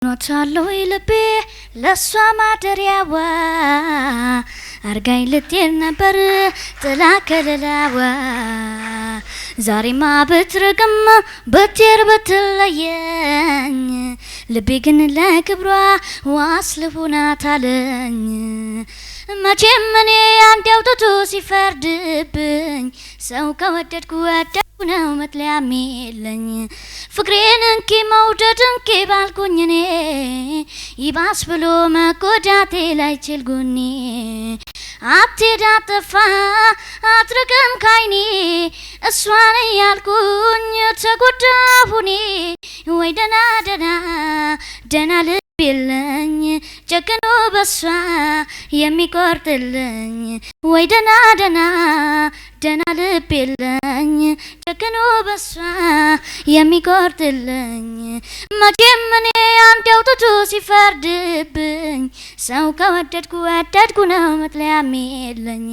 ኖታለው ይልቤ ለሷ ማደሪያዋ አርጋኝ ልትሄድ ነበር ጥላ ከለላዋ ዛሬማ ብትርቅም ብትሄድ ብትለየኝ ልቤ ግን ለክብሯ ዋስ ልሁናት አለኝ መቼም እኔ አንድ አውጥቶ ሲፈርድብኝ ሰው ከወደድኩ ወደድኩ ነው መጥለያም የለኝ ፍቅሬን እንኪ መውደድ እንኪ ባልኩኝ እኔ ይባስ ብሎ መጎዳቴ ላይችል ጎኔ አትሄድ አትጥፋ አትርቅም ካይኔ እሷን እያልኩኝ ተጎዳሁ እኔ ወይ ደና ደና ደና ልብ የለኝ ጨክኖ በሷ የሚቆርጥልኝ ወይ ደና ደና ደና ልብ የለኝ ጨክኖ በሷ የሚቆርጥልኝ መቼም እኔ አንድ አውጥቶ ሲፈርድብኝ ሰው ከወደድኩ ወደድኩ ነው መጥለያም የለኝ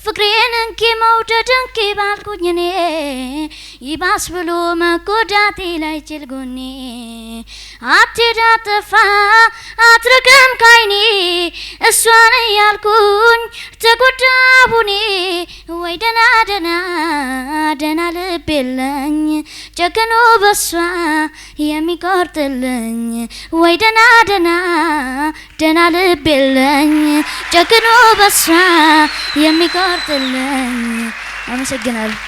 ፍቅሬን እንኪ መውደድ እንኪ ባልኩኝ እኔ ይባስ ብሎ መጎዳቴ ላይችል ጎኔ አትሄድ አትጥፋ አትርቅም ካይኔ እሷን እያልኩኝ ተጎዳሁ እኔ ወይ ደና ደና ደና ልብ የለኝ ጨክኖ በሷ የሚቆርጥልኝ ወይ ደና ደና ደና ልብ የለኝ ጨክኖ በሷ የሚቆርጥልኝ አመሰግናለሁ።